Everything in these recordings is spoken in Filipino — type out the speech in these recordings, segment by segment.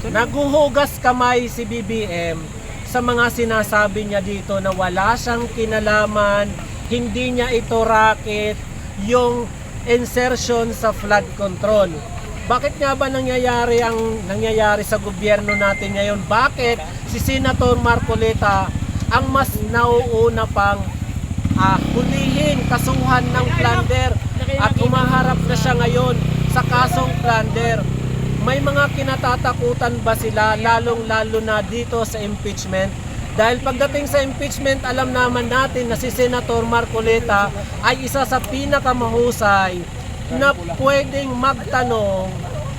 Naguhugas kamay si BBM sa mga sinasabi niya dito na wala siyang kinalaman, hindi niya ito racket, yung insertion sa flood control. Bakit nga ba nangyayari sa gobyerno natin ngayon? Bakit si Senator Marcoleta ang mas nauuna pang hulihin, kasuhan ng plunder at humaharap na siya ngayon sa kasong plunder? May mga kinatatakutan ba sila, lalong-lalo na dito sa impeachment? Dahil pagdating sa impeachment, alam naman natin na si Senator Marcoleta ay isa sa pinakamahusay na pwedeng magtanong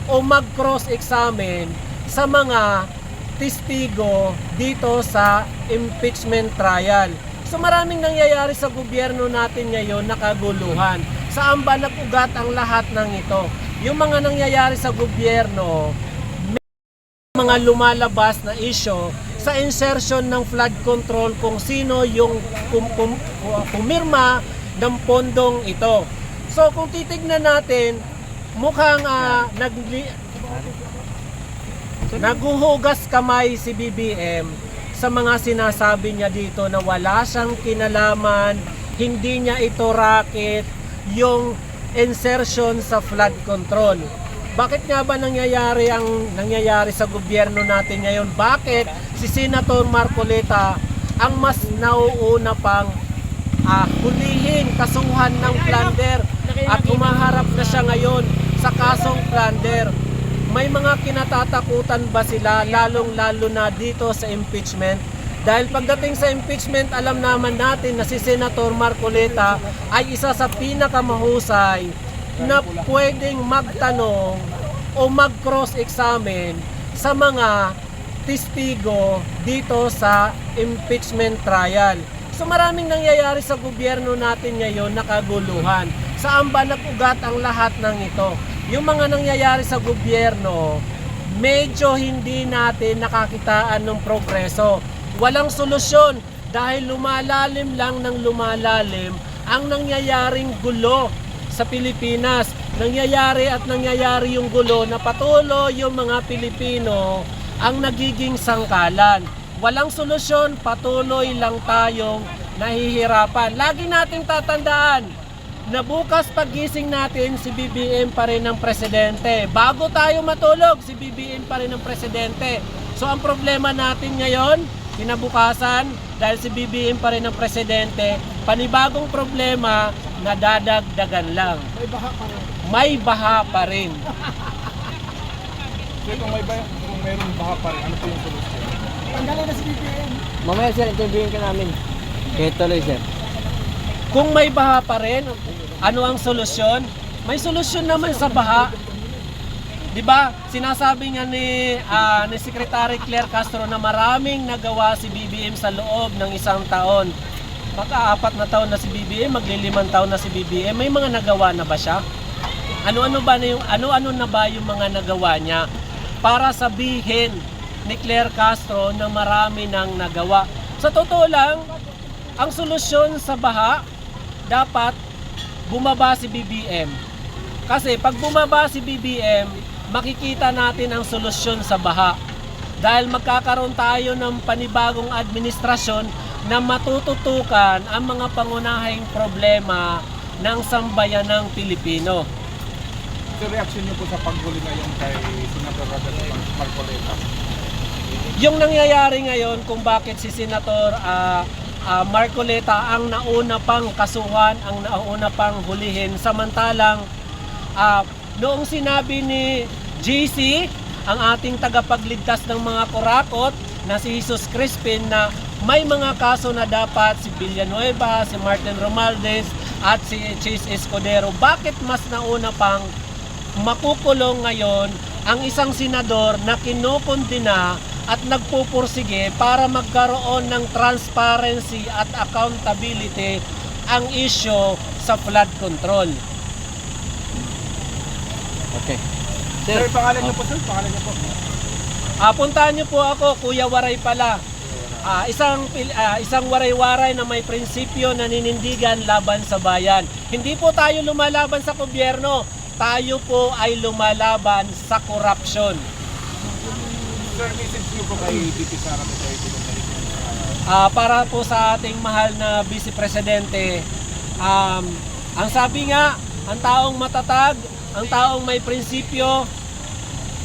o mag-cross-examine sa mga testigo dito sa impeachment trial. So maraming nangyayari sa gobyerno natin ngayon na kaguluhan. Saan ba nag-ugat ang lahat ng ito? Yung mga nangyayari sa gobyerno, may mga lumalabas na issue sa insertion ng flood control kung sino yung pumirma ng pondong ito. So kung titignan natin, mukhang naguhugas kamay si BBM sa mga sinasabi niya dito na wala siyang kinalaman, hindi niya ito racket, yung insertion sa flood control. Bakit nga ba nangyayari sa gobyerno natin ngayon? Bakit si Senator Marcoleta ang mas nauuna pang hulihin, kasuhan ng plunder at humaharap na siya ngayon sa kasong plunder? May mga kinatatakutan ba sila, lalong-lalo na dito sa impeachment? Dahil pagdating sa impeachment, alam naman natin na si Senator Marcoleta ay isa sa pinakamahusay na pwedeng magtanong o mag-cross-examine sa mga testigo dito sa impeachment trial. So maraming nangyayari sa gobyerno natin ngayon na kaguluhan. Saan ba nag-ugat ang lahat ng ito? Yung mga nangyayari sa gobyerno, medyo hindi natin nakakitaan ng progreso. Walang solusyon dahil lumalalim lang ng lumalalim ang nangyayaring gulo sa Pilipinas. Nangyayari yung gulo na patuloy yung mga Pilipino ang nagiging sangkalan. Walang solusyon, patuloy lang tayong nahihirapan. Lagi nating tatandaan na bukas pagising natin si BBM pa rin ang presidente. Bago tayo matulog, si BBM pa rin ang presidente. So ang problema natin ngayon, kinabukasan, dahil si BBM pa rin ang presidente, panibagong problema na dadagdagan lang. May baha pa rin. May baha pa rin. So kung mayroong baha pa rin, ano po yung solusyon? Tanggalin na si BBM. Mamaya sir, interviewin ka namin. Kaya tuloy sir. Kung may baha pa rin, ano ang solusyon? May solusyon naman sa baha. 'Di ba? Sinasabi nga ni Secretary Claire Castro na maraming nagawa si BBM sa loob ng isang taon. Maka-4 na taon na si BBM, magli-5 taon na si BBM. May mga nagawa na ba siya? Ano-ano na ba yung mga nagawa niya para sabihin ni Claire Castro na marami nang nagawa? Sa totoo lang, ang solusyon sa baha, dapat bumaba si BBM. Kasi pag bumaba si BBM, makikita natin ang solusyon sa baha. Dahil magkakaroon tayo ng panibagong administrasyon na matututukan ang mga pangunahing problema ng sambayanang Pilipino. So reaction niyo po sa paghuli ngayon kay Senator Marcoleta? Yung nangyayari ngayon kung bakit si Senator Marcoleta ang nauna pang kasuhan, ang nauna pang hulihin, samantalang noong sinabi ni GC, ang ating tagapagligtas ng mga kurakot na si Jesus Crispin, na may mga kaso na dapat si Villanueva, si Martin Romualdez at si Chis Escudero, bakit mas nauna pang makukulong ngayon ang isang senador na kinokondena at nagpupursige para magkaroon ng transparency at accountability ang issue sa flood control? Okay. Sir, pangalan niyo po sir? Pangalan niyo po? Puntahan niyo po ako, Kuya Waray pala. Isang waray-waray na may prinsipyo na ninindigan laban sa bayan. Hindi po tayo lumalaban sa gobyerno, tayo po ay lumalaban sa korupsyon. Sir, message niyo po kay VP Sara Duterte kung Para po sa ating mahal na Vice Presidente, ang sabi nga, ang taong matatag, ang taong may prinsipyo,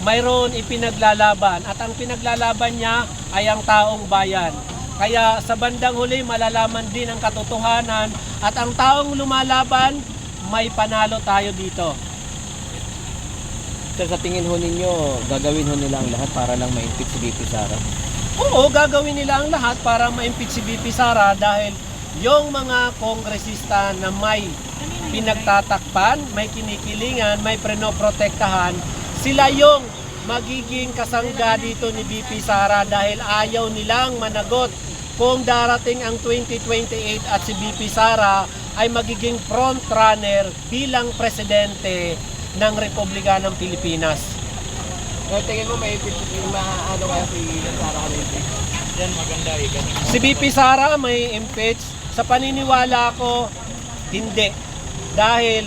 mayroon ipinaglalaban. At ang pinaglalaban niya ay ang taong bayan. Kaya sa bandang huli, malalaman din ang katotohanan. At ang taong lumalaban, may panalo tayo dito. Sir, sa tingin ho ninyo, gagawin ho nila ang lahat para lang ma-impeach si VP Sara? Oo, gagawin nila ang lahat para ma-impeach si VP Sara dahil yung mga kongresista na may pinagtatakpan, may kinikilingan, may prenoprotektahan, sila yung magiging kasangga dito ni VP Sara dahil ayaw nilang managot kung darating ang 2028 at si VP Sara ay magiging front runner bilang presidente ng Republika ng Pilipinas. Tingin mo ma-impeach ano kaya si Sara ka-impeach? yan maganda eh. Si VP Sara may impeach? Sa paniniwala ko, hindi. Dahil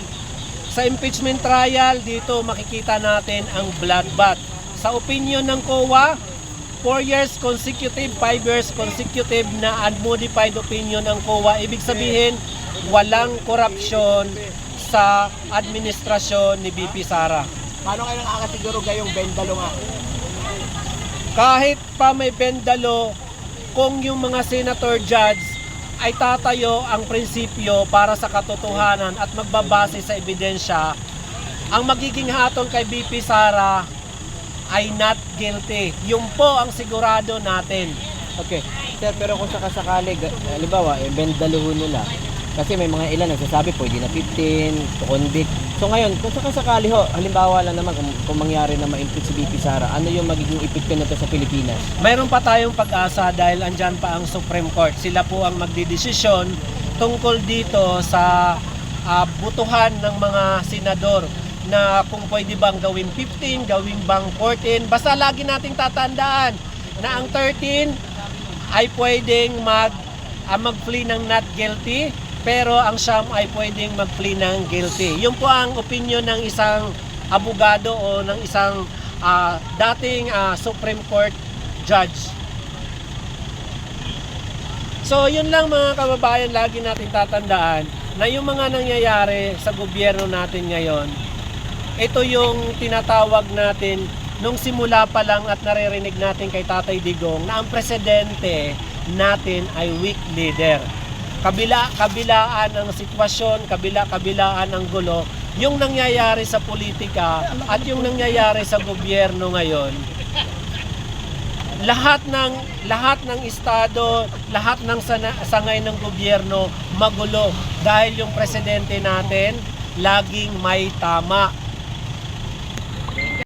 sa impeachment trial, dito makikita natin ang bloodbath. Sa opinion ng COA, 4 years consecutive, 5 years consecutive na unmodified opinion ng COA. Ibig sabihin, walang korupsyon sa administrasyon ni VP Sara. Paano kayo nakakasiguro gayong bendalo nga? Kahit pa may bendalo, kung yung mga senator judge ay tatayo ang prinsipyo para sa katotohanan at magbabase sa ebidensya, ang magiging hatol kay VP Sara ay not guilty. Yun po ang sigurado natin. Okay. Sir, pero kung sakasakali, halimbawa, bendalo ho nila. Kasi may mga ilan nagsasabi pwede na 15 to convict. So ngayon, kung sakasakali ho, halimbawa lang naman kung mangyari na ma-impeach si VP Sara, ano yung magiging epekto nito sa Pilipinas? Mayroon pa tayong pag-asa dahil andyan pa ang Supreme Court. Sila po ang magdidesisyon tungkol dito sa butuhan ng mga senador na kung pwede bang gawin 15, gawin bang 14. Basta lagi nating tatandaan na ang 13 ay pwedeng mag-plea ng not guilty, pero ang siyam ay pwedeng mag-plea ng guilty. Yun po ang opinion ng isang abogado o ng isang dating Supreme Court judge. So yun lang mga kababayan, lagi natin tatandaan na yung mga nangyayari sa gobyerno natin ngayon, ito yung tinatawag natin nung simula pa lang at naririnig natin kay Tatay Digong na ang presidente natin ay weak leader. Kabilaan ang sitwasyon, kabilaan ang gulo, yung nangyayari sa politika at yung nangyayari sa gobyerno ngayon. Lahat ng estado, lahat ng sangay ng gobyerno magulo dahil yung presidente natin laging may tama.